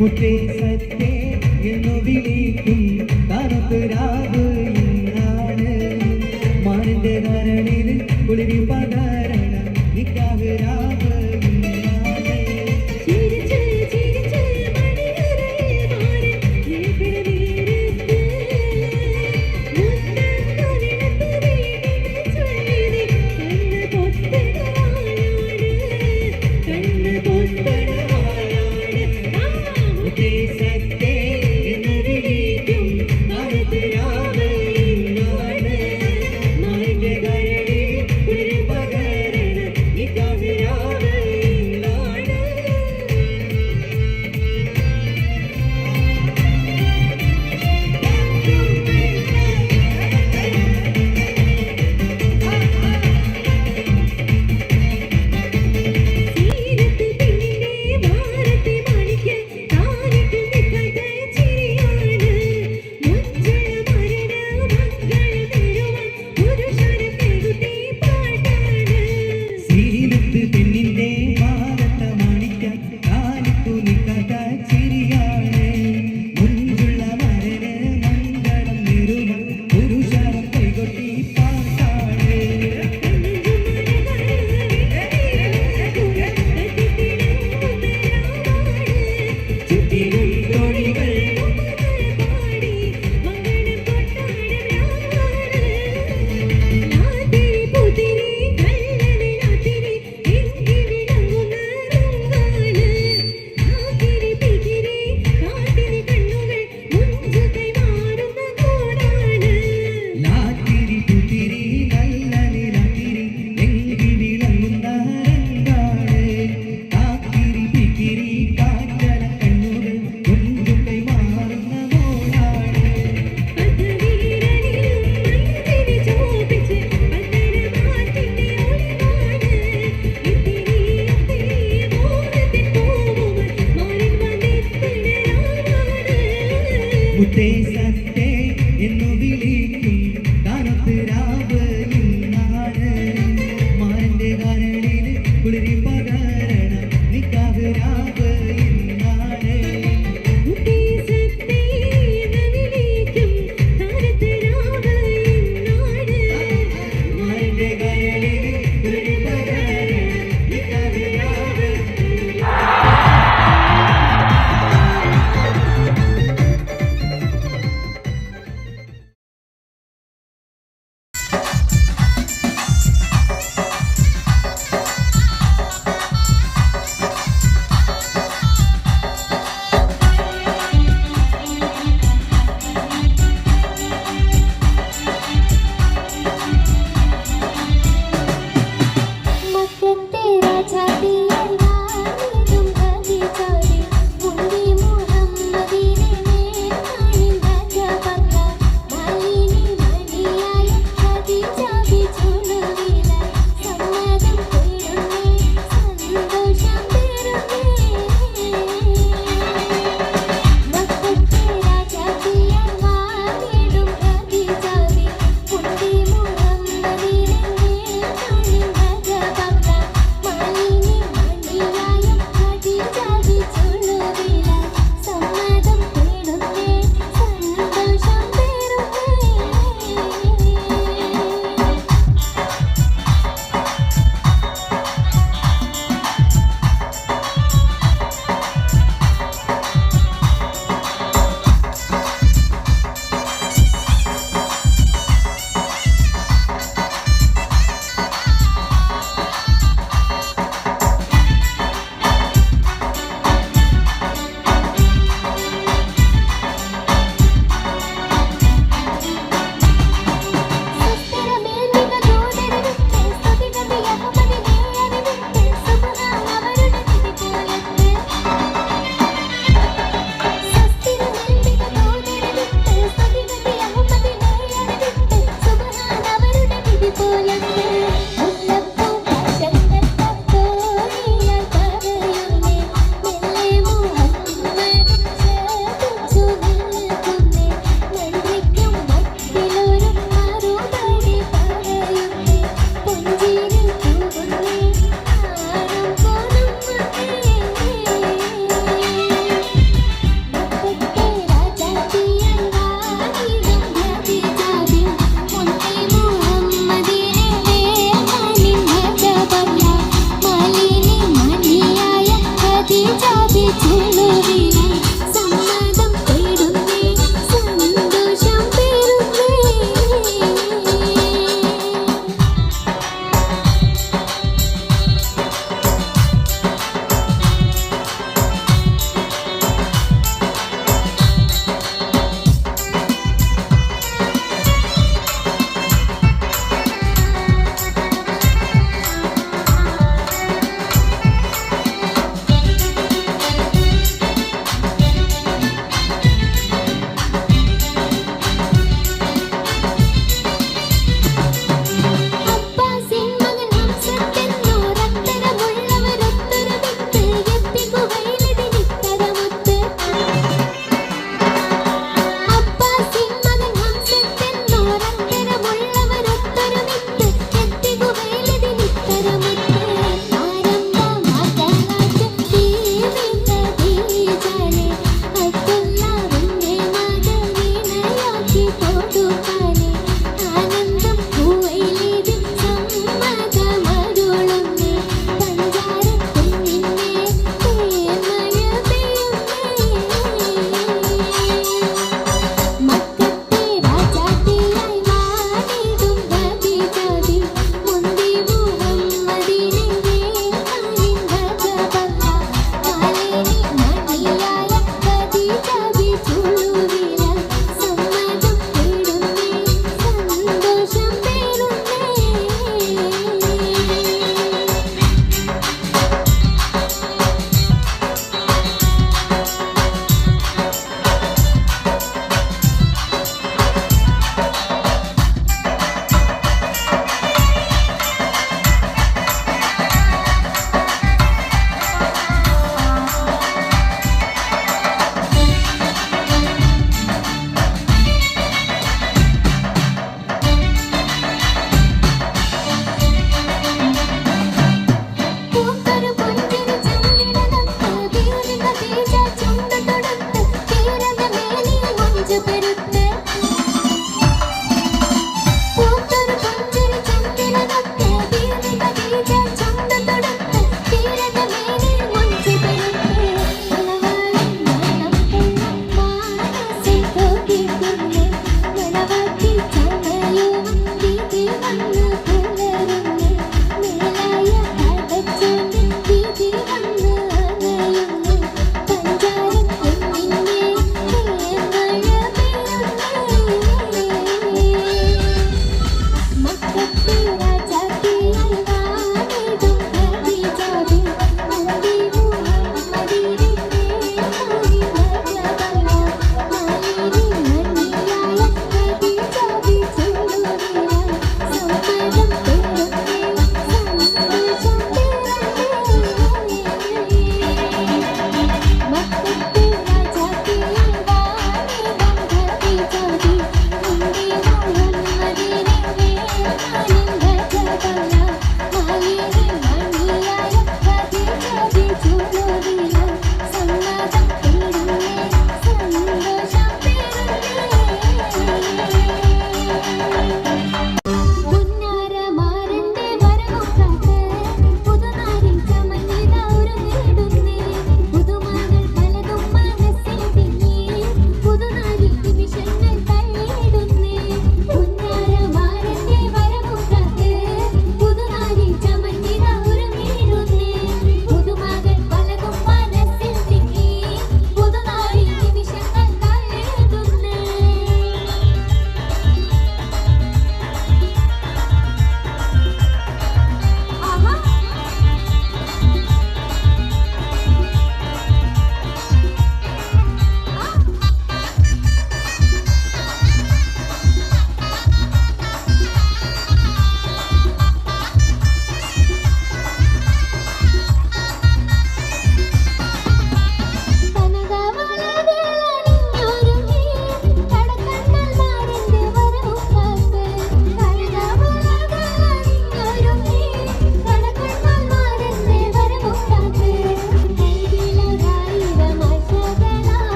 മുത്തേ സത്തേ എന്നു വിളിക്കും തണുത്ത് രാവ് ഇന്നാണ് മാറിന്റെ ധരണിൽ കുളിരി പകരണ നിക്കാഹ് രാവ് പകരണ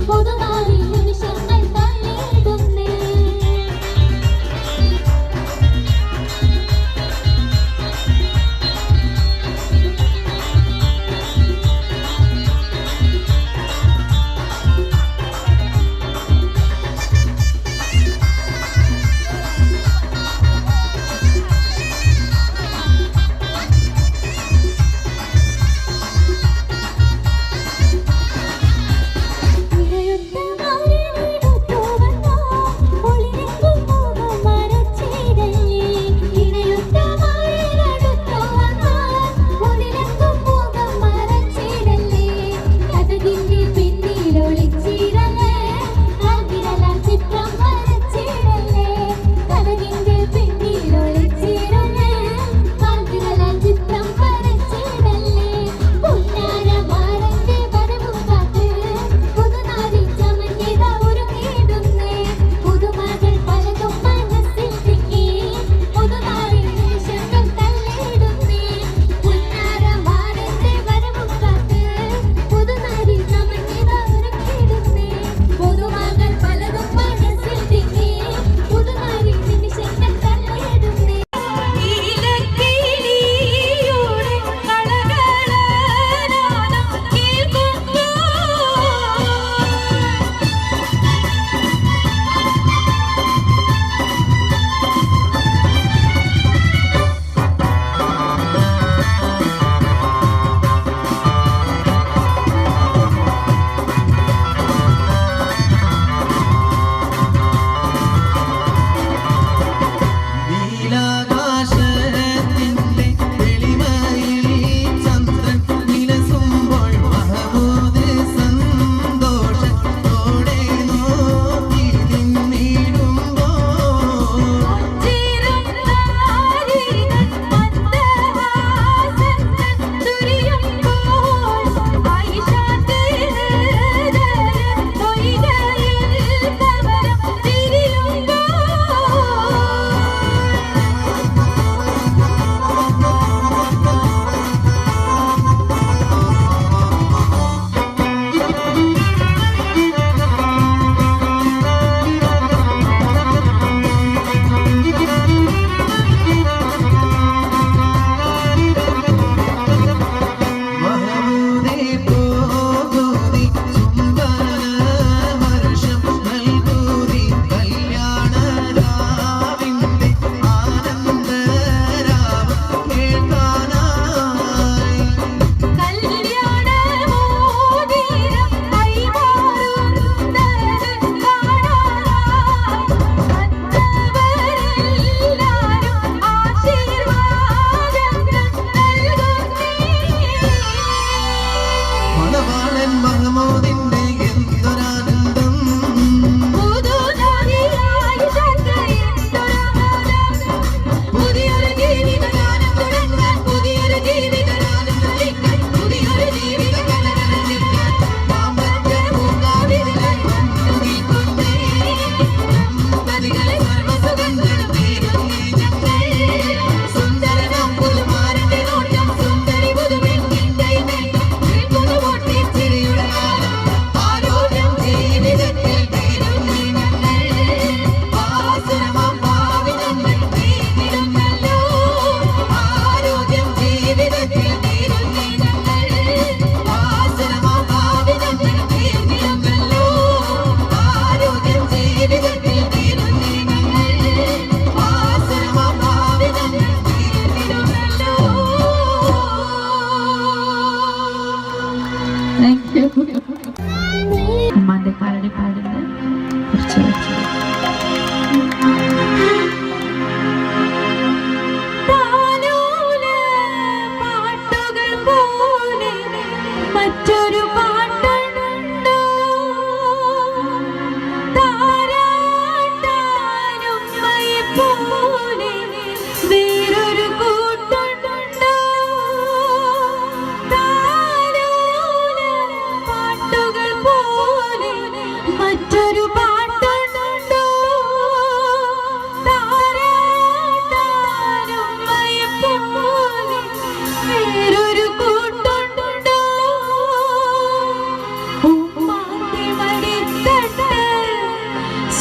പുതുനാടി നിമിഷങ്ങൾ തള്ളിയിടുന്നേ ഇഴയൊത്ത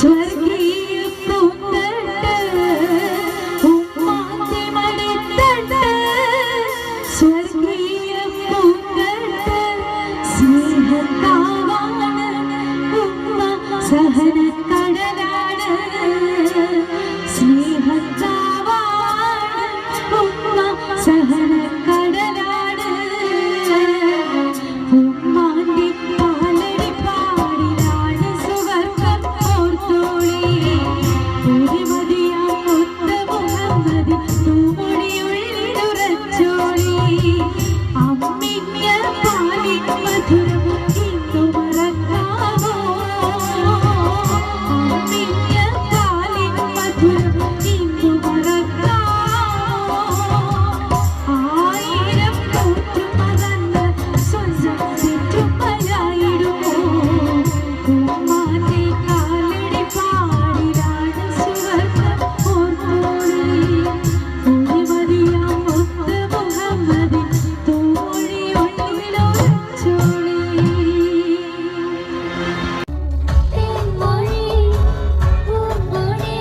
സ്വർഗീയ പൂന്തട്ട് ഉമ്മാന്റെ മടിത്തട്ട് സ്വർഗീയ പൂന്തട്ട് സ്നേഹത്താവാണ് ഉമ്മ സഹനക്കടലാണ് സ്നേഹത്താവാണ് ഉമ്മ സഹനക്കടലാണ് ഉമ്മാന്റെ പാലടി പാടിലാണ് സുവർഗം ഓർത്തോളി ഒരുമതിയാം ഒത്ത മുഹമ്മദ് തൂമൊഴിയുള്ളിലുറച്ചോളി അമ്മിഞ്ഞ പാലിൻ മധുരം ഇന്നു മറക്കാമോ അമ്മിഞ്ഞ പാലിൻ മധുരം ഇന്നു മറക്കാമോ ആയിരം കൂട്ടുമകന്ന് സ്വന്തം ചുറ്റുമലായിടുമോ ഉമ്മാന്റെ കാലടി പാടിലാണ് സുവർഗം ഓർത്തോളി ഒരുമതിയാം ഒത്ത മുഹമ്മദിൻ തൂമൊഴിയുള്ളിലുറച്ചോളി തെന്മൊഴി പൂങ്കൊടി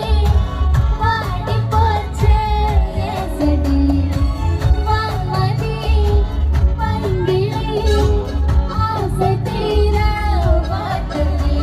വാടിപ്പോച്ചേ സടി വാമതി പൈങ്കിളി ആസെ തീര വാട്ടലേ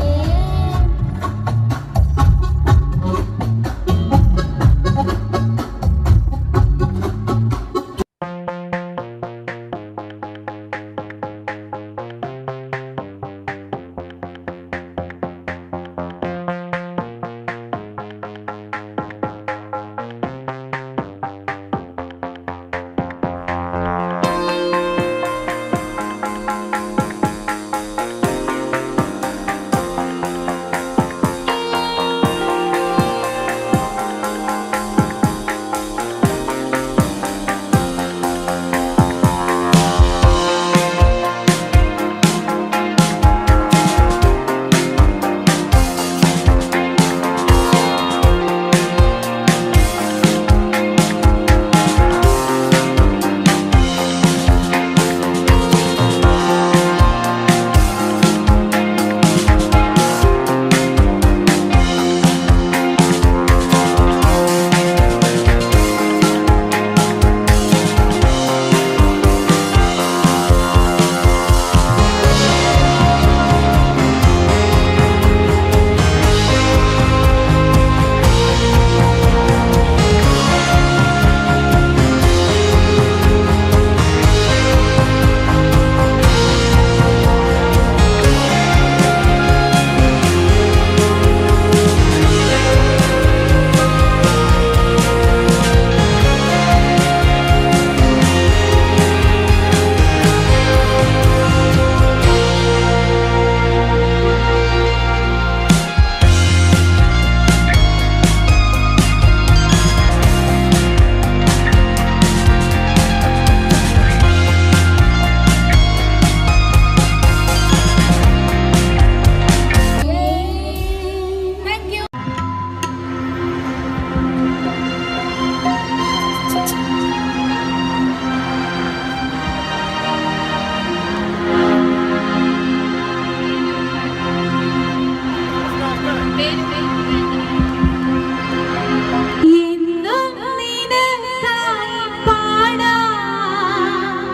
എന്നും നിനക്കായി പാടാം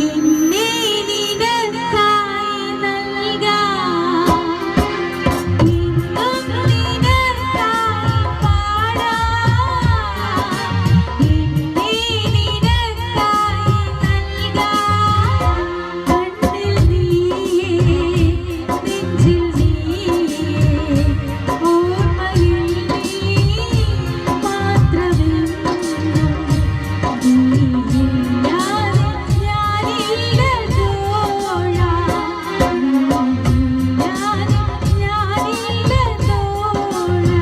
എന്നെ നിനക്കായി നൽകാം എന്നും നിനക്കായി പാടാം എന്നെ നിനക്കായി നൽകാം കണ്ണിൽ നീയേ നെഞ്ചിൽ നീയേ ഓർമ്മയിൽ നീ മാത്രമെന്നും നീയില്ലാതെ ഞാനില്ല തോഴാ നീയില്ലാതെ ഞാനില്ല തോഴാ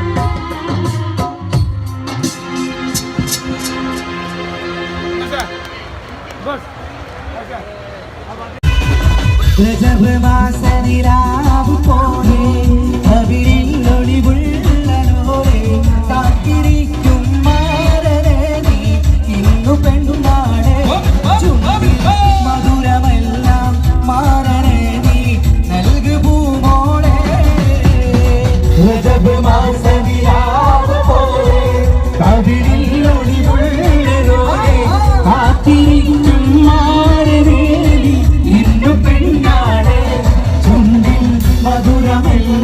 രജബ് മാസനിലാവ് പോലെ അവിരിൽ ഒളിവുള്ള നോരെ കാത്തിരിക്കും മാരനെ നീ ഇന്നു പെണ്ണുമാണ് ചുണ്ടിൽ മധുരമെല്ലാം മാരനെ നീ നൽകു പൂമോളെ രജബ്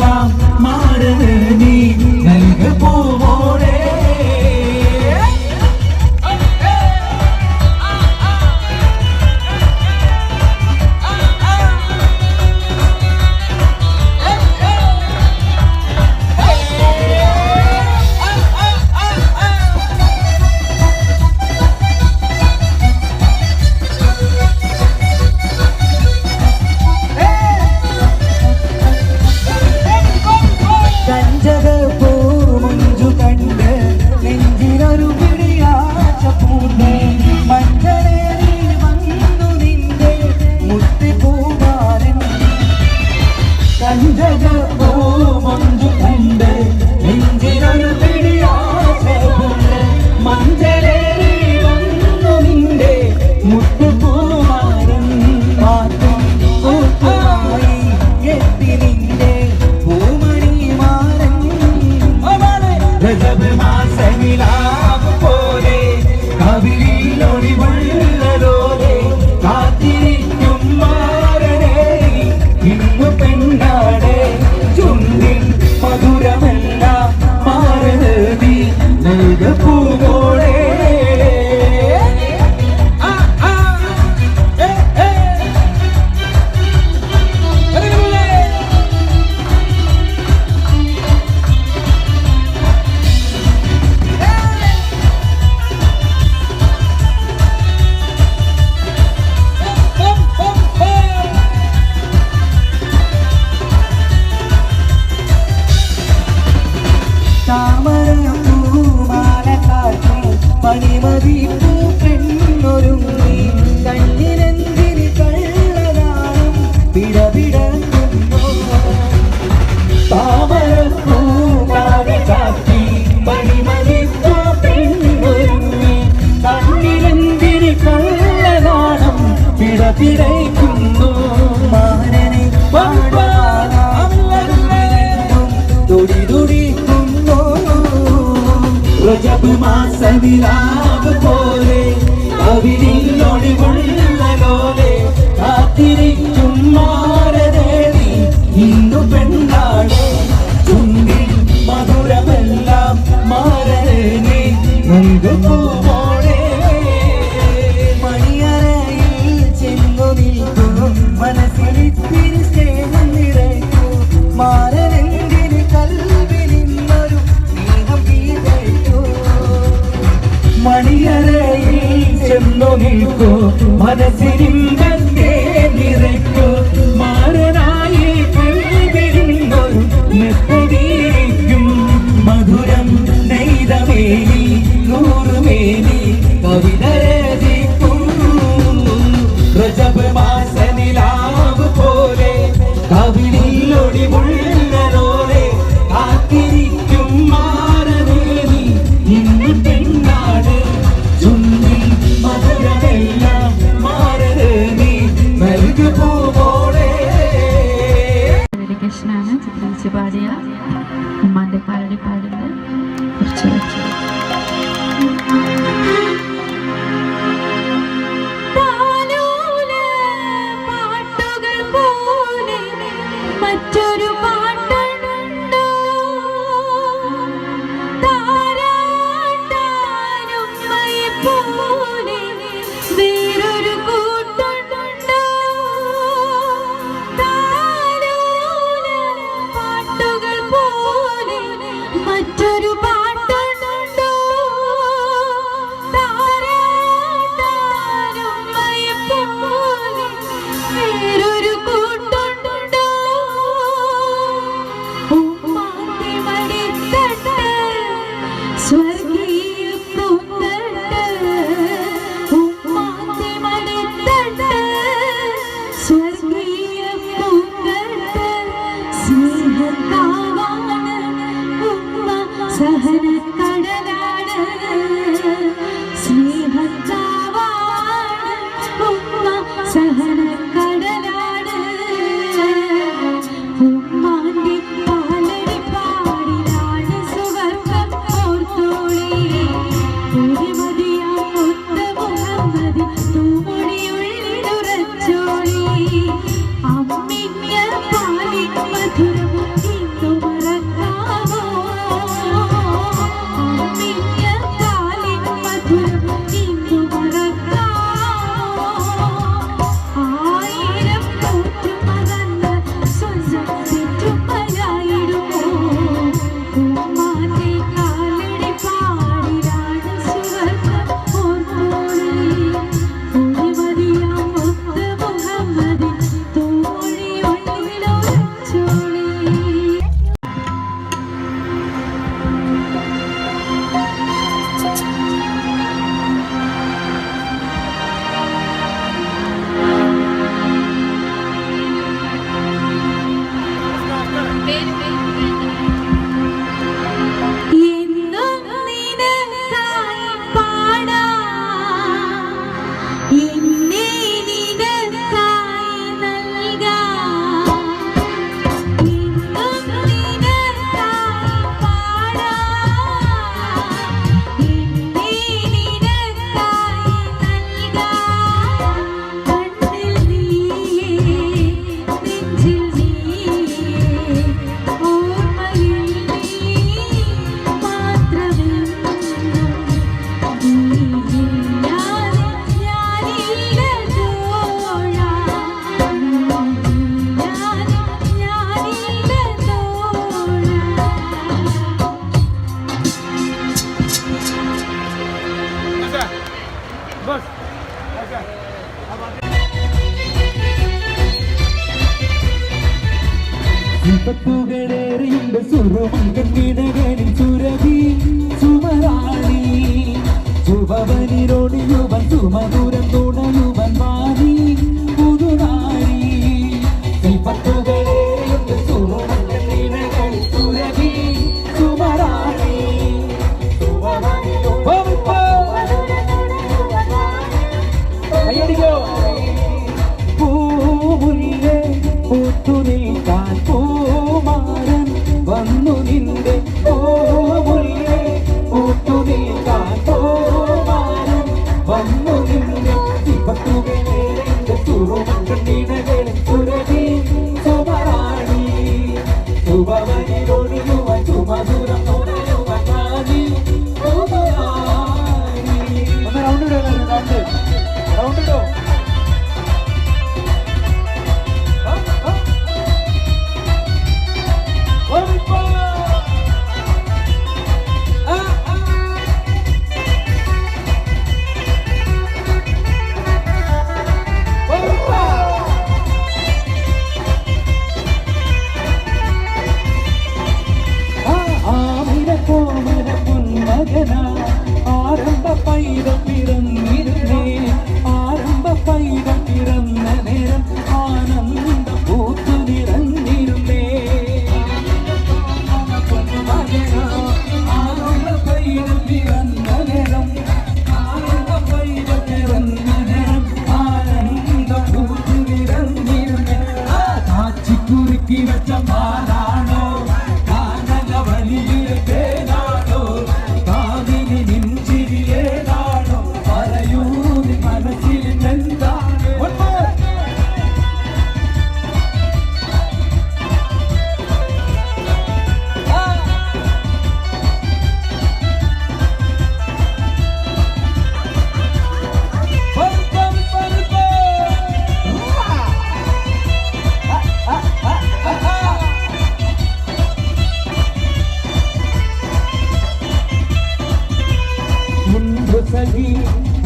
എല്ലാം മാറന് നീ നൽക പൂവോടെ മാസനിലാവ് പോലെ കവിളിൽ ഒളിവുള്ള ലോലെ കാത്തിരിക്കും മാരദേവി ഇന്നു പെണ്ണാണ് ചുണ്ടിൽ മധുരമെല്ലാം മാരനെ നൽകുമോടെ മണിയറയിൽ ചെന്നു നിൽക്കും മനസ്സിലിത്തിരി സ്നേഹം നിറയ്ക്കൂ മാരനെന്തിന് കൽവിലിന്നൊരു സ്നേഹം വീഴൂ മണിയറയിൽ ചെന്നു നിൽക്കൂ മനസ്സിരിമ്പത്തെ നിറയ്ക്കൂ മാരനായി കൽവിലിന്നൊരു മെത്തടിയിരിക്കും മധുരം നെയ്തമേനി നൂറുമേനി കവിത രചിക്കും രജബ് മാസനിലാവ് പോലെ കവിളിൽ ഒളിവുള്ളതോടെ കാത്തിരിക്കും മാരനേനി ഇന്ന് പെണ്ണാട് ചുണ്ടിൽ മധുരമെല്ലാം മാരനേനി നൽകു പോവോടെ. കൃഷ്ണാണ് ചിത്രിച്ച് പാടിയ ഉമ്മാന്റെ പാരടി പാടിന്റെ കുറച്ച് വെച്ചു പാട്ടുകൾ പോലെ മറ്റൊരു പാട്ടുണ്ടോ താരാട്ടാനും പോലെ വേറൊരു കൂട്ടുണ്ടോ പാട്ടുകൾ പോലെ മറ്റൊരു പാട്ടുണ്ടോ താരാട്ടാനും പോലെ വേറൊരു കൂട്ടുണ്ടോ ഉമ്മാന്റെ മടിത്തട്ട് സ്വർഗീയ പൂന്തട്ട് ഉമ്മാന്റെ മടിത്തട്ട് സ്വർഗീയ പൂന്തട്ട് സ്നേഹത്താവാണ് ഉമ്മ സഹനക്കടലാണ് സ്നേഹത്താവാണ് ഉമ്മ സഹനക്കടലാണ് ഉമ്മാന്റെ പാലടി പാടിലാണ് സുവർഗം ഓർത്തോളി ഒരുമതിയാം മുത്ത് മുഹമ്മദ് തൂമൊഴിയുള്ളിലുറച്ചോളി അമ്മിഞ്ഞ പാലിൻ മധുരം വിപത്തുകളേറിയുണ്ട് സുരമങ്കണിടകളിൽ സുരഭി സുമരാണി സുഭവനിരോടിയുവൻ സുമധുരം തുണയുവൻ വാണി പുതുനാരി വിപത്തുകളേറിയുണ്ട് സുരമങ്കണിടകളിൽ സുരഭി സുമരാണി കയ്യടിക്കോ പൂമുല്ലേ പൂത്തുനിൽക്കാൻ പൂമാരൻ വന്നു നിന്റെ പൂമുല്ലേ പൂത്തുനിൽക്കാൻ പൂമാരൻ വന്നു നിന്റെ വിപത്തുകളേറിന്റെ സുറുമങ്കണിടകളിൽ സുരഭി സുമരാണി സുഭവനിലൊഴിയുവൻ സുമധുരം തുണയുവൻ വാണി പുതുനാരി. ഒന്ന് റൗണ്ട് ഇടോ ആരംഭ പൈതം പിറന്നിരുന്നേ ആരംഭ പൈതം പിറന്ന നേരം ആനന്ദ പൂത്തു നിറഞ്ഞിരുന്നേ ആരംഭ പൈതം പിറന്ന നേരം ആരംഭ പൈതം പിറന്ന നേരം ആനന്ദ പൂത്തു നിറഞ്ഞിരുന്നേ കാച്ചിക്കുറുക്കി വെച്ച പാലാണോ കാനല വലിയ തേനാണോ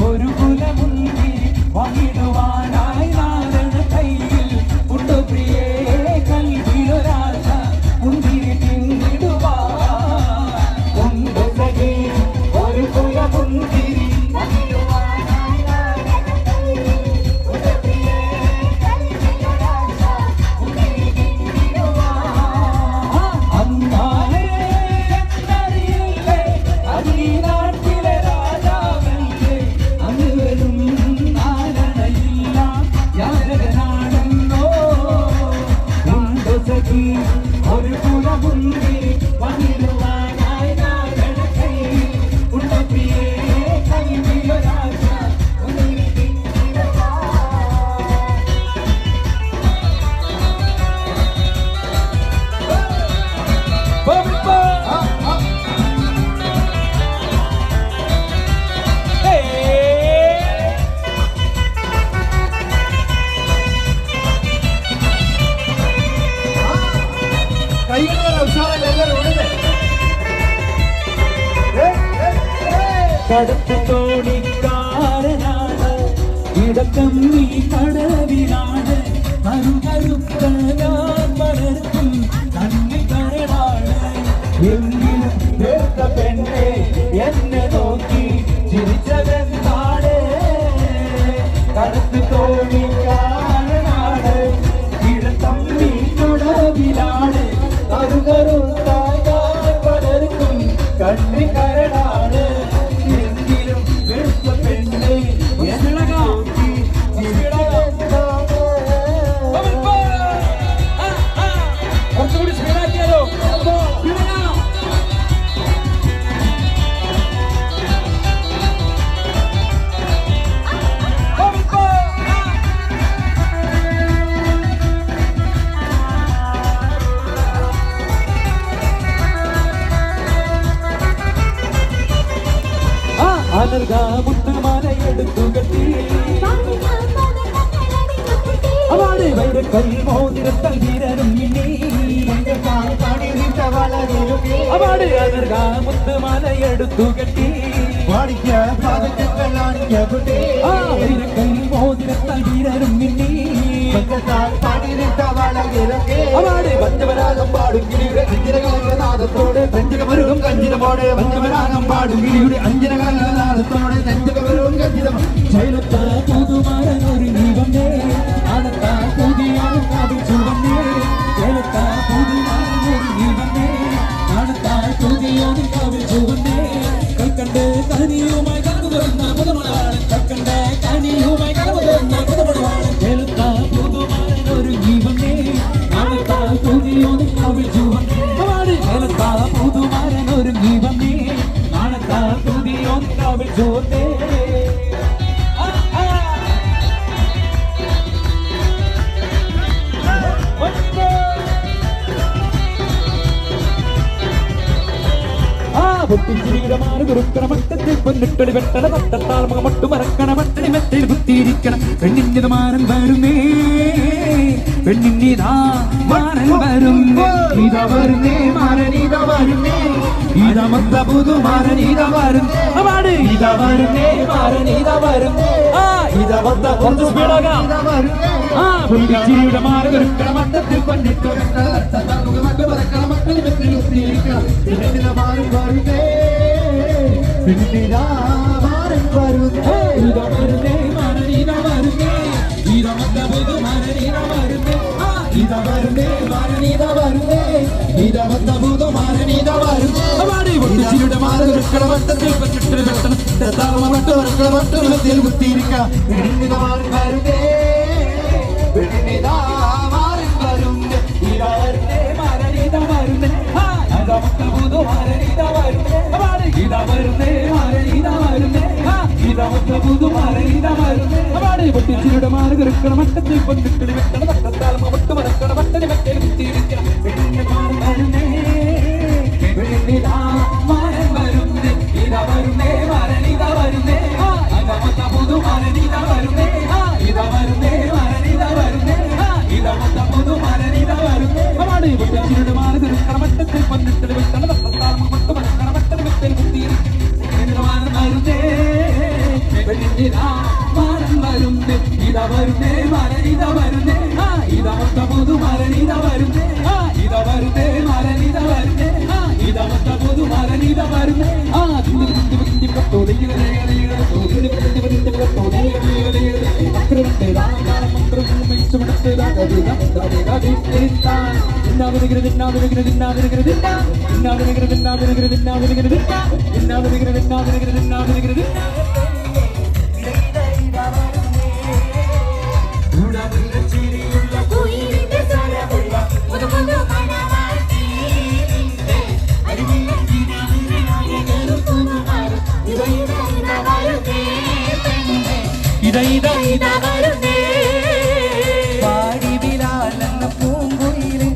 ഒരു കുലമുന്തി വഹിടുവാനായി നാരണ കയ്യിൽ ഉണ്ടു പ്രിയേ കൽവിലൊരാശ മുന്തിരി പിന്നിടുവാൻ ഉണ്ട് സഖി ഒരു കുലമുന്തിരി വഹിടുവാനായി നാരണ കയ്യിൽ ഉണ്ടു പ്രിയേ കൽവിലൊരാശ മുന്തിരി പിന്നിടുവാൻ അന്നാലേ എന്നറിയില്ലേ അതിനാട്ടിലെ ഒരു കുലമുന്തിരി വന്നിടുവാനായി നാരണ കയ്യിൽ ഉണ്ട പ്രിയേ കൽവിലൊരാശ മുന്തിരി പിന്നിടുവാൻ. കടത്ത് തോണിക്കാരനാണ് ഇടക്കം നീ കടവിലാണ് കരുകരുക്കാൻ വളർത്തും കണ്ണി കരടാണ് എങ്കിലും വേർത്ത പെണ്ണെ എന്നെ നോക്കി ചിരിച്ചതെന്താണ് കടത്ത് തോണിക്കാരനാണ് ഇടക്കം നീ കടവിലാണ് അനർഗ മുത്തുമാലയെടുത്തു കെട്ടി അവള് വൈരക്കൽ മോതിരത്തൽ വീരരും മിന്നി അവള് അനർഗ മുത്തുമാലയെടുത്തു കെട്ടി വൈരക്കൽ മോതിരത്തൽ വീരരും മിന്നി അവള് പഞ്ചവരാഗം പാടും കിളിയുടെ അഞ്ചിരകാലനാദത്തോടെ നെഞ്ചകമരുകും കഞ്ചിരമോടെ പഞ്ചവരാഗം പാടും കിളിയുടെ അഞ്ചിരകാലനാദത്തോടെ നെഞ്ചകമരുകും കഞ്ചിരം ശൈലത്ത പുതുമാരൻ ഒരു ജീവനേ ആനത്ത പുതിയാണ് കാവിൽ ചുവന്നേ ശൈലത്ത പുതുമാരൻ ഒരു ജീവനേ ആനത്ത പുതിയാണ് കാവിൽ ചുവന്നേ കൽക്കണ്ട് കനിയുമായി കടന്നു തുറന്ന പുതുമണവാളൻ കൽക്കണ്ട കനിയുമായി കടന്നു തുറന്ന പുതുമണവാളൻ ശൈലത്ത പുതുമാരൻ ഒരു ജീവനേ ആനത്ത പുതിയാണ് കാവിൽ ചുവന്നേ ശൈലത്ത പുതുമാരൻ ഒരു ജീവനേ ആനത്ത പുതിയാണ് കാവിൽ ചുവന്നേ പൊട്ടിച്ചിരിയുടെ മാറ് കുറുക്കണ മട്ടത്തിൽ പൊന്നിട്ടൊളി വെട്ടണ പട്ടത്താൽ മുഖമൊട്ടു മറക്കണ മട്ടണി മെത്തിൽ കുത്തിയിരിക്കണം പെണ്ണിന്റെ മാരൻ വരുന്നേ പെണ്ണിന്നിതാ മാരൻ വരുന്നേ ഇതാ വരുന്നേ മാരൻ ഇതാ വരുന്നേ ഇതാ മൊത്ത പുതു മാരൻ ഇതാ വരുന്നേ ഇതാ വരുന്നേ മാരൻ ഇതാ വരുന്നേ ഇതാ മൊത്ത കുറച്ച് സ്പീഡാകാം പൊട്ടിച്ചിരിയുടെ മാറ് കുറുക്കണ മട്ടത്തിൽ പൊന്നിട്ടു വെട്ടണ പട്ടത്താൽ മുഖമൊട്ടു മറക്കണ മട്ടണി മെത്തിൽ കുത്തിയിരിക്കണം പെണ്ണിന്റെ മാരൻ വരുന്നേ പിന്നിതാ മാരൻ വരുന്നേ ഇതാ വരുന്നേ മാരൻ ഇതാ വരുന്നേ ഇതാ മൊത്ത പുതു മാരൻ ഇതാ വരുന്നേ ഇതാ വരുന്നേ മാരൻ ഇതാ വരുന്നേ ഇതാ മൊത്ത പുതു മാരൻ ഇതാ വരുന്നേ പൊട്ടിച്ചിരിയുടെ മാറ് കുറുക്കണ മട്ടത്തിൽ പൊന്നിട്ടു വെട്ടണ പട്ടത്താൽ മുഖമൊട്ടു മറക്കണ മട്ടണി മെത്തിൽ കുത്തിയിരിക്കണം പെണ്ണിന്റെ മാരൻ വരുന്നേ പെണ്ണിതാ മാരൻ വരുന്നേ ഇതാ വരുന്നേ മാരൻ ഇതാ വരുന്നേ ഇതാ മൊത്ത പുതു മാരൻ ഇതാ വരുന്നേ ഇതാ വരുന്നേ മാരൻ ഇതാ വരുന്നേ ഇതാ മൊത്ത പുതു മാരൻ ഇതാ വരുന്നേ പൊട്ടിച്ചിരിയുടെ മാറ് കുറുക്കണ മട്ടത്തിൽ പൊന്നിട്ടു വെട്ടണ പട്ടത്താൽ മുഖമൊട്ടു മറക്കണ മട്ടണി മെത്തിൽ കുത്തിയിരിക്കണം പെണ്ണിന്റെ മാരൻ വരുന്നേ പെണ്ണിതാ മാരൻ വരുന്നേ ഇതാ വരുന്നേ മാരൻ ഇതാ വരുന്നേ ഇതാ മൊത്ത പുതു മാരൻ ഇതാ വരുന്നേ ഇതാ വരുന്നേ മാരൻ ഇതാ വരുന്നേ ഇതാ മൊത്ത പുതു മാരൻ ഇതാ വരുന്നേ പൊട്ടിച്ചിരിയുടെ മാറ് കുറുക്കണ മട്ടത്തിൽ പൊന്നിട്ടു വെട്ടണ പട്ടത്താൽ മുഖമൊട്ടു മറക്കണ മട്ടണി മെത്തിൽ കുത്തിയിരിക്കണം മാരൻ വരുന്നേ പെണ്ണിതാ മാരൻ വരുന്നേ ഇതാ വരുന്നേ മാരൻ ഇതാ വരുന്നേ ഇതാ മൊത്ത പുതു മാരൻ ഇതാ വരുന്നേ ഇതാ വരുന്നേ മാരൻ ഇതാ വരുന്നേ ഇതാ മൊത്ത പുതു മാരൻ ഇതാ വരുന്നേ പാടിവിലാലെന്ന പൂങ്കുയിലിൻ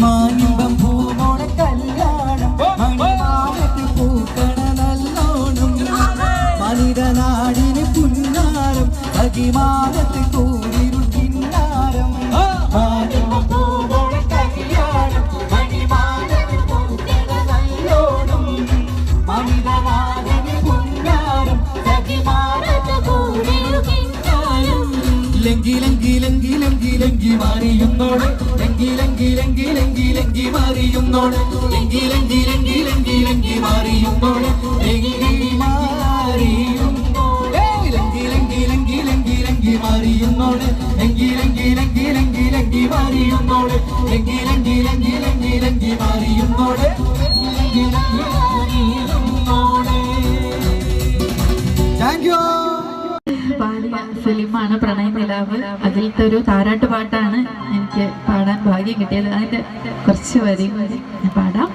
മാനിമ്പം പൂമോണ കല്യാണം മണിമാലത്തിൽ പൂക്കണ നല്ലോണം മനിതനാടിന് പുന്നാരം അകിമാനത്തിൽ കൂരിരുൾ കിന്നാരം മാനിമ്പം പൂമോണ കല്യാണം മണിമാലത്തിൽ പൂക്കണ നല്ലോണം മനിതനാടിന് പുന്നാരം അകിമാനത്തിൽ കൂരിരുൾ കിന്നാരം ലങ്കി ലങ്കി ലങ്കി ലങ്കി ലങ്കി മാറിയുന്നോളെ ലങ്കി ലങ്കി ലങ്കി ലങ്കി ലങ്കി മാറിയുന്നോളെ ലങ്കി ലങ്കി ലങ്കി ലങ്കി ലങ്കി മാറിയുന്നോളെ ലങ്കി മാറിയുന്നോളെ ലങ്കി ലങ്കി ലങ്കി ലങ്കി ലങ്കി മാറിയുന്നോളെ ലങ്കി ലങ്കി ലങ്കി ലങ്കി ലങ്കി മാറിയുന്നോളെ ലങ്കി ലങ്കി ലങ്കി ലങ്കി ലങ്കി മാറിയുന്നോളെ ലങ്കി ലങ്കി മാറിയുന്നോളെ. Thank you. പാടിയ ഫിലിമാണ് പ്രണയ നിലാവ്. അതിലത്തെ ഒരു താരാട്ട് പാട്ടാണ് എനിക്ക് എനിക്ക് പാടാൻ ഭാഗ്യം കിട്ടിയത്. അതിൻ്റെ കുറച്ച് വരി ഞാൻ പാടാം.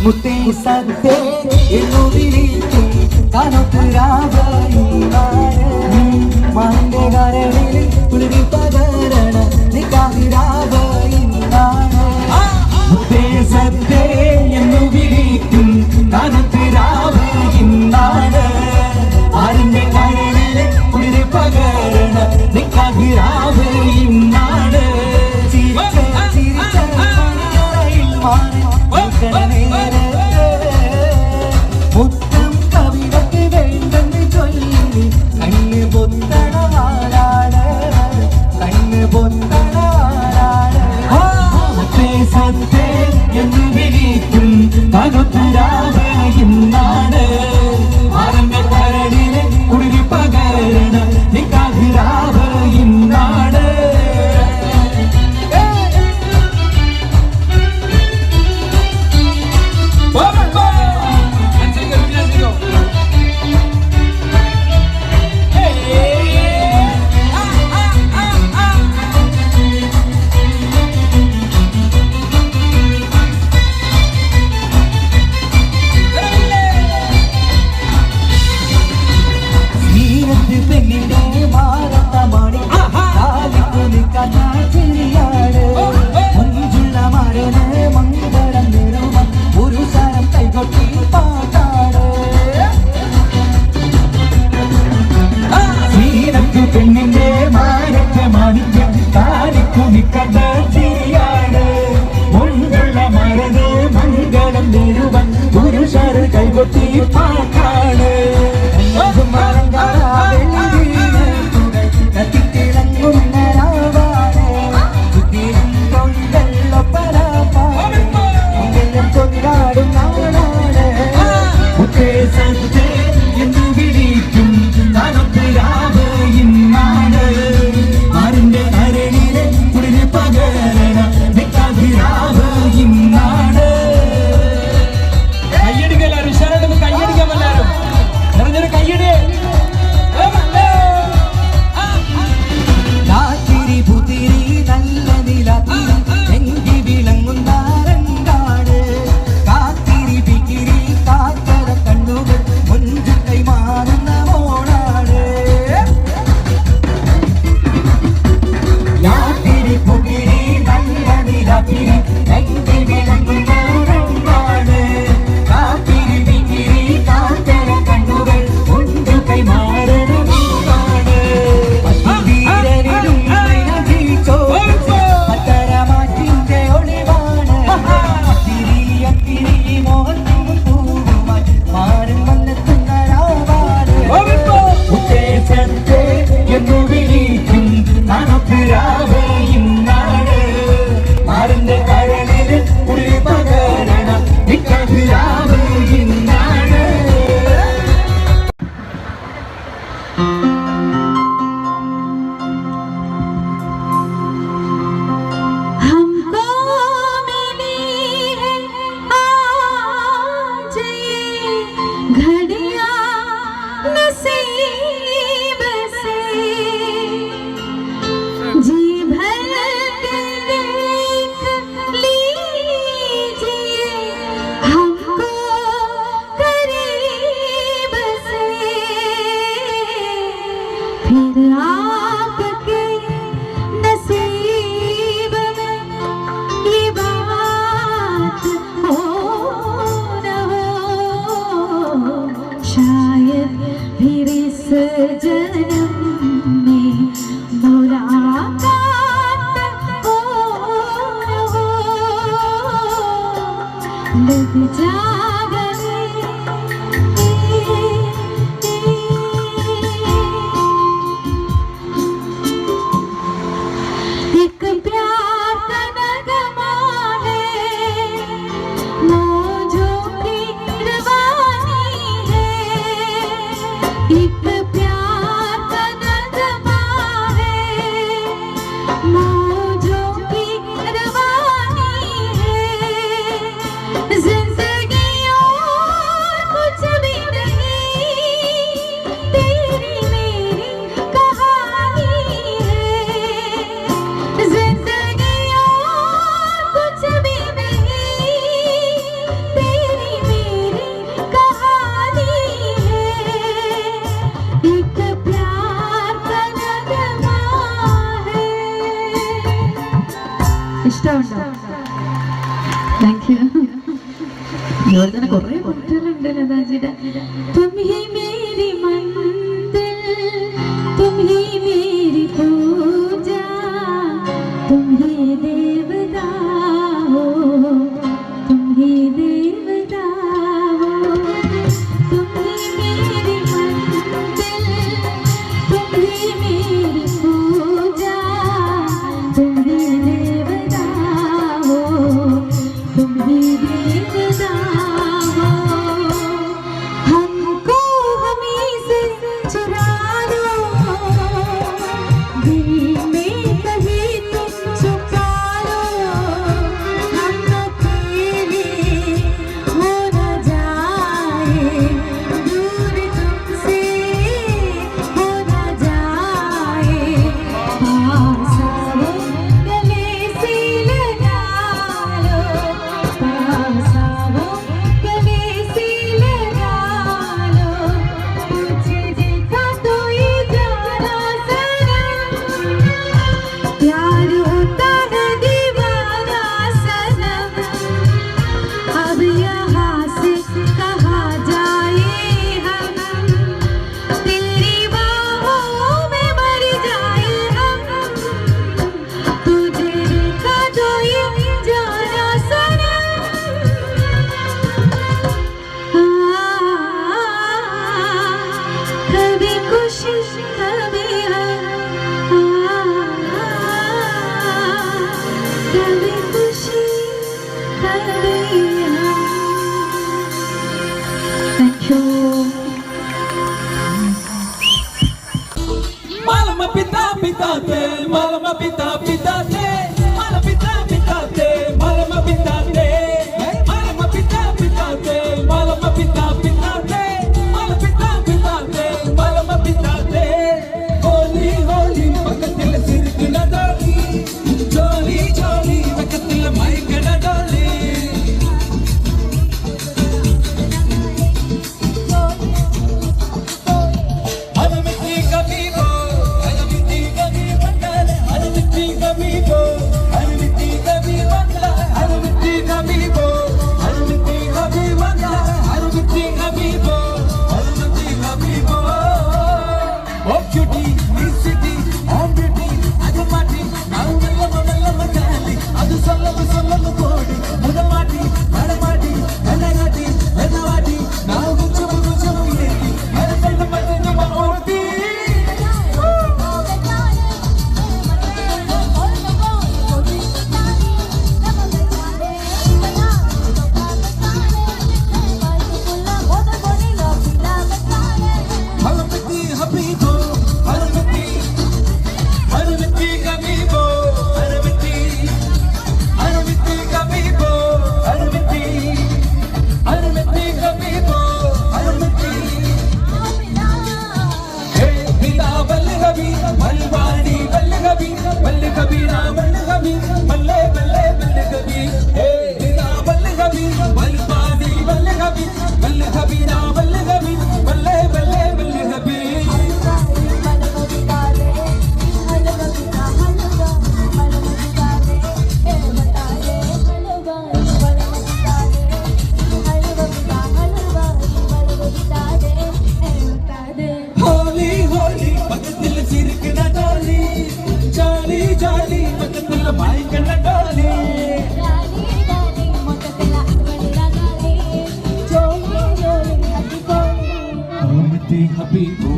മുത്തേ സത്തേ എന്നു വിളിക്കും കനത്തുരാവയിന്നാണ് മാന്റെ കരളിൽ കുളിരി പകരണ നിക്കാഹിരാവയിന്നാണ് മുത്തേ സത്തേ എന്നു വിളിക്കും കനത്തുരാവയിന്നാണ് ആരിന്റെ കരളിൽ കുളിരി പകരണ നിക്കാഹിരാവയിന്നാണ് മുത്തം കവിടക്ക് വേണ്ടെന്ന് ചൊല്ലി കണ്ണ് പൊത്തണവാനാണ് കണ്ണ് പൊത്തണവാനാണ് സത്തേ എന്ന് വിളിക്കും കനത്തുരാവയിന്നാണ് ആരന്റെ കരടിലെ കുളിരി പകരണ നിക്കാഹിരാവയിന്നാണ് പെണ്ണിന്റെ മാനത്തെ മാണിക്യം താരിക്കുമിക്കഥ ചിരിയാണ് മുൻകുള്ള മരത് മംഗളം നേരുവൻ പുരുഷർ കൈകൊട്ടി പാട്ടാണ് കൊണ്ടാടും നാടാണ് എന്ന് വിളിക്കും കനത്തുരാവയിന്നാണ് ആരിന്റെ കരളിലെ കുളിരി പകരണ നിക്കാഹിരാവയിന്നാണ് കയ്യടിക്കുക എല്ലാവരും ഉഷാറായിട്ടൊന്ന് കയ്യടിക്കാം എല്ലാവരും നിറഞ്ഞൊരു കയ്യടി രാത്രി പുതിരി നല്ല നിലാത്തിരി എങ്കി വിളങ്ങുന്ന രണ്ടാണ് കാത്തിരി പിക്കിരി കാത്തര കണ്ണുകൾ മുഞ്ചു കൈമാറുന്ന മോളാണ് യാത്തിരി പുകിരി നല്ല നിലാത്തിരി എങ്കി വിളങ്ങുന്ന രണ്ടാണ് കാത്തിരി പിക്കിരി കാത്തര കണ്ണുകൾ മുഞ്ചു കൈമാറുന്ന മോളാണ് അത്തരമാറ്റിന്റെ ഒളിവാണ് തിരിയ മോഹനും പൂവുമായി മാറും വന്നെത്തുന്ന രാവാണ് ഉദ്ദേശത്തെ എന്നു വിളിക്കും കനത്തുരാവയിന്നാണ് ആരിന്റെ കരളിൽ കുളിരി പകരണ നിക്കാഹിരാവയിന്നാണ് जिंदगी ഇഷ്ടമുണ്ടോ? Thank you. ഇതുപോലെ തന്നെ കുറേ കുട്ടികളുണ്ട് ലതാജിയുടെ. തും ഹി മേരി മന്ദിർ, തും ഹി മേരി പൂജ, തും ഹി ദേവതാ ഹോ, തും ഹി ദേവതാ ഹോ, തും ഹി മേരി മന്ദിർ, തും ഹി മേരി പൂജ, തും ഹി ദേവതാ ഹോ, तुम ही देवता हो. हमको हमी से चुरा लो, दिल में कहीं तुम छुपा लो. हम अकेले हो न जाए, दूर तुमसे हो न जाए. पास आओ, गले से लगा लो, पास आओ, गले से लगा लो. तुझे देखा तो ये जाना सनम, प्यार होता है दीवाना सनम. अब यहाँ से कहाँ जाए हम, तेरी बाहों में मर जाए हम. तुझे देखा तो ये जाना सनम. कभी खुशी कभी कभी खुशी कभी thank you. Malama pita pita te, malama pita pita te, malama pita pita te, malama pita te, malama pita pita te, malama pita pita te, malama pita pita te, malama pita te. Holi holi pakatil sirkna doli, joli joli pakatil maikna doli. Anamiti kabhi bo, anamiti kabhi bandal, anamiti kabhi bo, anamiti kabhi bandal, anamiti kabhi bo, anamiti kabhi bandal, anamiti kabhi bo, anamiti kabhi bo. Oh cutie, Miss City, oh beauty, adu mati, now malla gali, adu sollamu kodi, mudamati, madamati, enagati, enavati, now guchamu yeti, adalla madina maoti. Anamiti habibo, anamiti, anamiti kabibo, anamiti, anamiti kabibo, anamiti, anamiti kabibo, anamiti. Hey, bila balgabi, malwani balgabi, balgabi na balgabi, balle balle balgabi. Hey, bila balgabi, malwani balgabi, balgabi na balgabi, balle balle balgabi. Holy holy pakatil sirkna doli, jali jali pakatil maikna doli. Alamati habibu,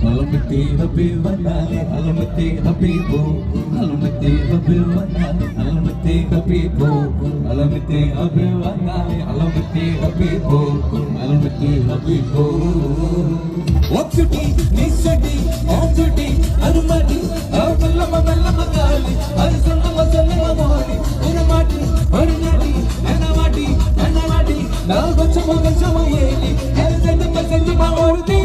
alamati habibandale, alamati habibu, alamati habibandale, alamati habibu, alamati habibandale, alamati habibu, alamati habibu. Oh cutie, Miss City, oh beauty, anumati, oh mallama gali, adu sollamu modi, unamati, unati, enavati, enavati, now guchamu yeti, adalla maoti.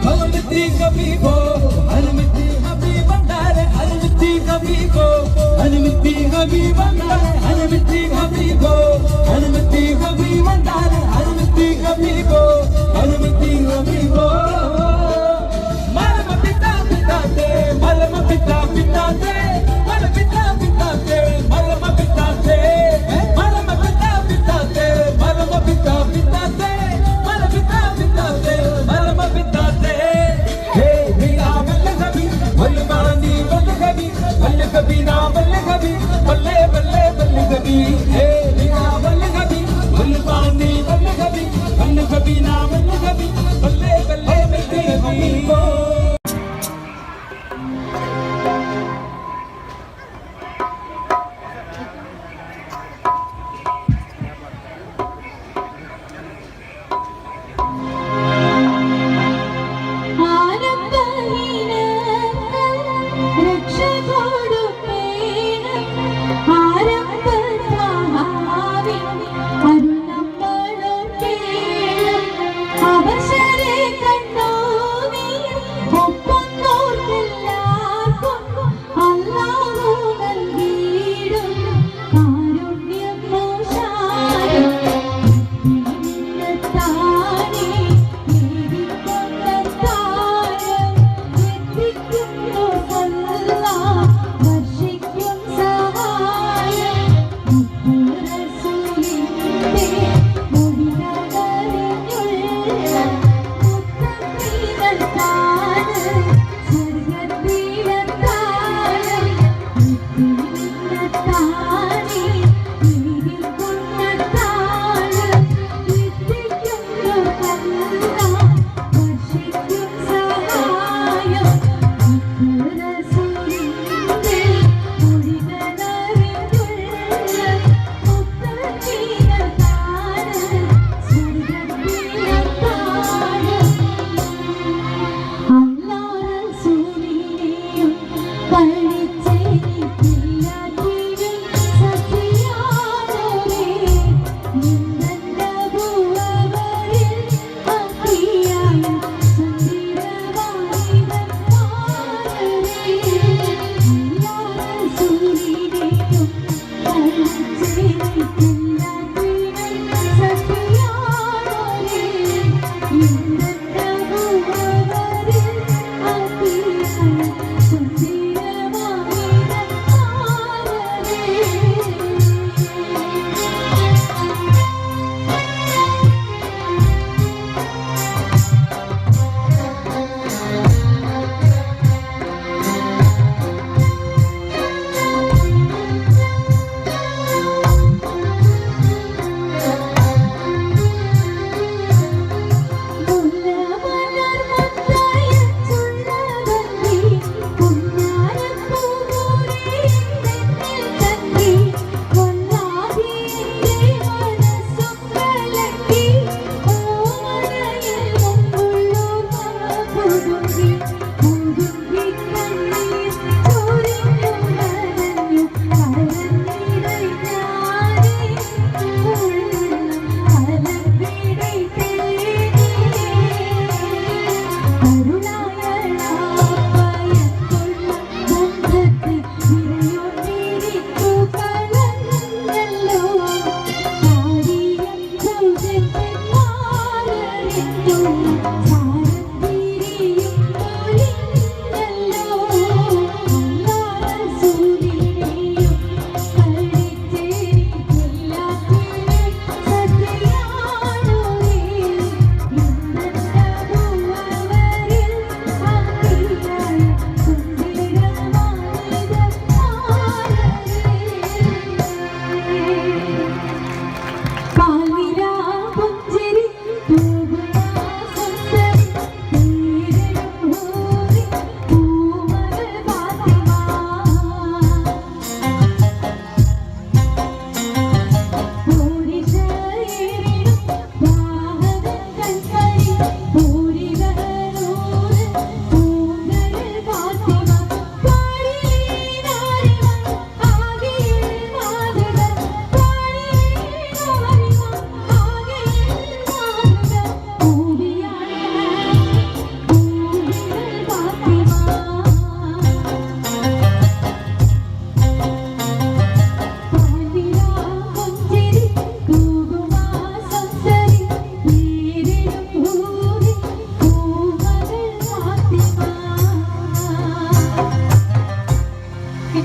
Anamiti kabibo, anamiti habibandale, anamiti kabibo, anamiti habibandale, anamiti kabibo, कभी मंडाल अनुमति कभी को अनुमति कभी को मलम पिता पिता से मलम पिता पिता से मल पिता पिता से मलम पिता से मलम पिता पिता से मलम पिता पिता से मल पिता पिता से मलम पिता से हे हीरा बल्ले कभी बलवानी बल्ले कभी ना बल्ले कभी बल्ले बल्ले बल्ले कभी हे हीरा बल्ले कभी बलवानी बल्ले कभी ना बल्ले कभी बल्ले बल्ले बल्ले कभी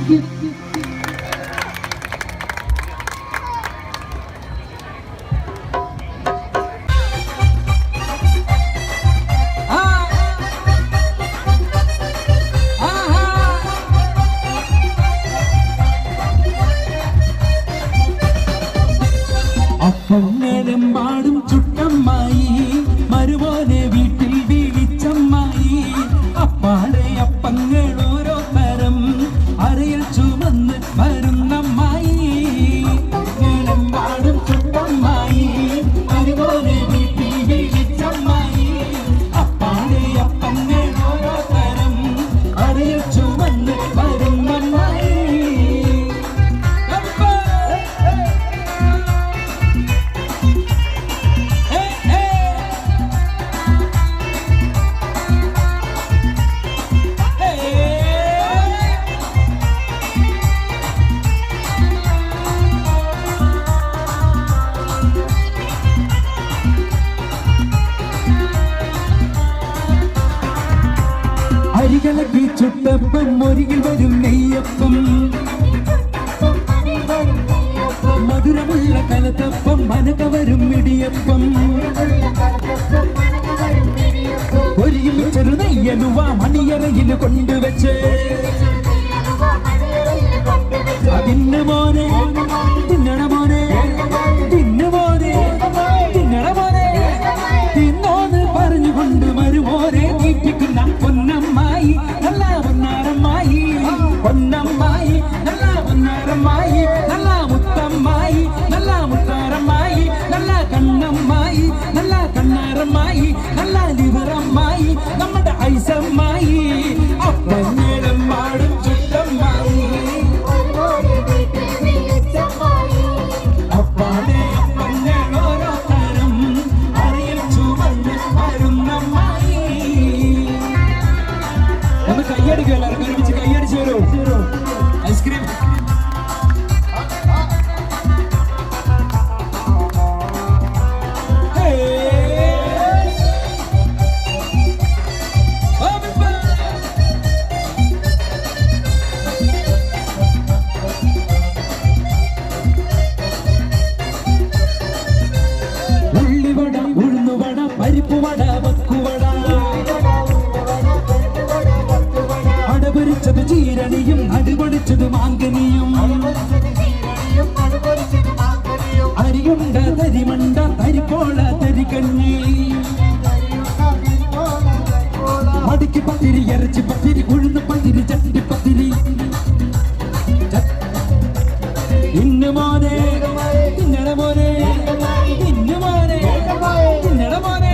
യു. അപ്പങ്ങളെമ്പാടും ചുട്ടമ്മായി മരുമോനെ വീട്ടിൽ വിളിച്ചമ്മായി അപ്പാടെ അപ്പങ്ങൾ ഓരോ തരം അരയിൽ ചുമന്ന് വരുന്നമ്മായി അപ്പങ്ങളെമ്പാടും ചുട്ടമ്മായി മരുമോനെ വീട്ടിൽ വിളിച്ചമ്മായി അപ്പാടെ അപ്പങ്ങൾ ഓരോ തരം അരയിൽ ചുമന്ന് വരുന്നമ്മായി അരികളക്കി ചുട്ടപ്പം മുരികിൽ വരും നെയ്യപ്പം മധുരമുള്ള കലത്തപ്പം മനക വരും ഇടിയപ്പം ഒരുമിച്ചൊരു നെയ്യലുവ മണിയറയിൽ കൊണ്ടുവച്ച് അതിന് മോനെ തിന്നണ മോനെ തിന്നു മോനെ തിന്നണ മോനെ തിന്നോന്ന് പറഞ്ഞുകൊണ്ട് മരുമോനെ തീറ്റിക്കുന്ന പൊന്നമ്മായി നല്ല പൊന്നാരമ്മായി പൊന്നമ്മായി നല്ല പൊന്നാരമ്മായി നല്ല മുത്തമ്മായി നല്ല മുത്താരമ്മായി നല്ല കണ്ണമ്മായി നല്ല കണ്ണാരമ്മായി നല്ല ലിവറമ്മായി നമ്മുടെ ഐസമ്മായി അപ്പങ്ങളും മാടും ചുറ്റമ്മായി അപ്പാടെ അപ്പങ്ങൾ ഓരോ തരം അറിയിൽ ചുവന്ന് വരുന്നമ്മായി ഒന്ന് കയ്യടിക്കുക എല്ലാവരും ഒരുമിച്ച് കയ്യടിച്ചു വരൂ ഐസ്ക്രീം ഉള്ളിവട ഉഴുന്നുവട പരിപ്പുവട വക്കുവട അടപൊരിച്ചത് ചീരണിയും അടുപൊടിച്ചത് മാങ്കനിയും അരിയുണ്ട തരിമണ്ട തരിപ്പോള തരികഞ്ഞി മടിക്ക് പത്തിരി ഇറച്ചി പത്തിരി ഉഴുന്ന് പത്തിരി ചട്ടിപ്പത്തിരി ഇന്ന് മോനെ തിന്നണ മോനെ ഇന്ന് മോനെ തിന്നണ മോനെ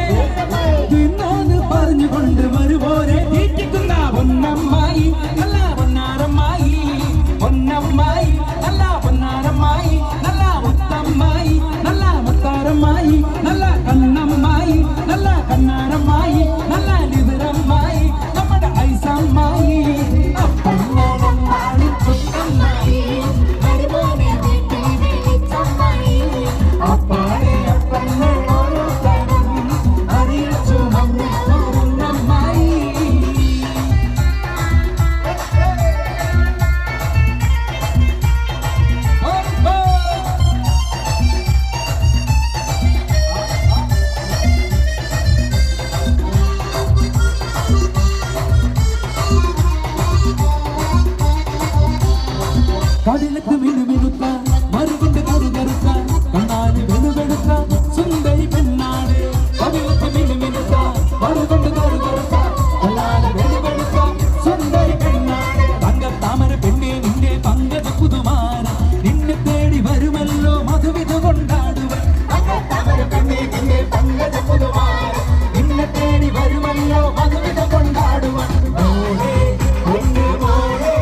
തിന്നോന്ന് പറഞ്ഞുകൊണ്ട് മരുമോനെ തീറ്റിക്കുന്ന പൊന്നമ്മായി നല്ല പൊന്നാരമ്മായി പൊന്നമ്മായി നല്ല പൊന്നാരമ്മായി നല്ല മുത്തമ്മായി നല്ല മുത്താരമ്മായി നല്ല കണ്ണമ്മായി നല്ല കണ്ണാരമ്മായി നല്ല ലിവറമ്മായി നമ്മുടെ ഐസമ്മായി അപ്പങ്ങളും ചുട്ടമ്മായി അപ്പാടെ അപ്പങ്ങൾ ഓരോ തരം അറിയിൽ ചുമന്ന് വരുന്നമ്മായി കടലത്ത് മിനുമിനുത്ത മറുകൊണ്ട് കറുകറുത്ത കണ്ണാല് വെളുവെടുത്ത സുന്ദരി പെണ്ണാട് കടലത്ത് മിനുമിനുത്ത മറുകൊണ്ട് കറുകറുത്ത കണ്ണാല് വെളുവെടുത്ത സുന്ദരി പെണ്ണാട് തങ്കത്താമര പെണ്ണെ നിന്റെ പങ്കജ പുതുമാര നിന്നെ തേടി വരുമല്ലോ മധുവിധ കൊണ്ടാടുവൻ തങ്കത്താമര പെണ്ണെ നിന്റെ പങ്കജ പുതുമാര നിന്നെ തേടി വരുമല്ലോ മധുവിധ കൊണ്ടാടുവൻ മോളെ പൊന്നു മോളെ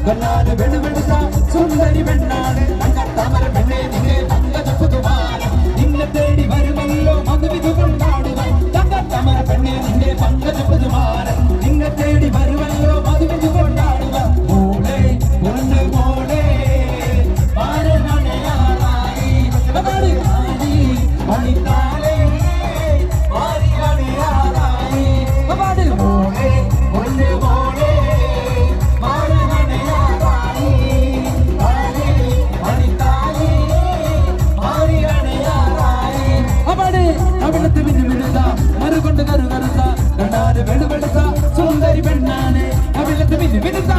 കണ്ണാല് വെളുവെടുത്ത സുന്ദരി പെണ്ണാണ് തങ്കത്താമര പെണ്ണെ നിന്നെ പങ്കജപുതുമാനം നിന്നെ തേടി വരുമല്ലോ മധുവിധു കൊണ്ടാടുവാൻ തങ്കത്താമര പെണ്ണെ നിന്നെ പങ്കജപുതുമാനം നിന്നെ തേടി വരുമല്ലോ മധുവിധു കൊണ്ടാടുവാൻ മോളെ പൊന്നു മോളെ മാരണയാറായി മണിത്താലേ മാറിയണയാറായി മോളെ പൊന്നു മോളെ മറുകൊണ്ട് കറുകറുത്ത കണ്ണാല് വെളുവെടുത്ത സുന്ദരി പെണ്ണാണ് അവിലത്ത് മിന്നുമിനുത്ത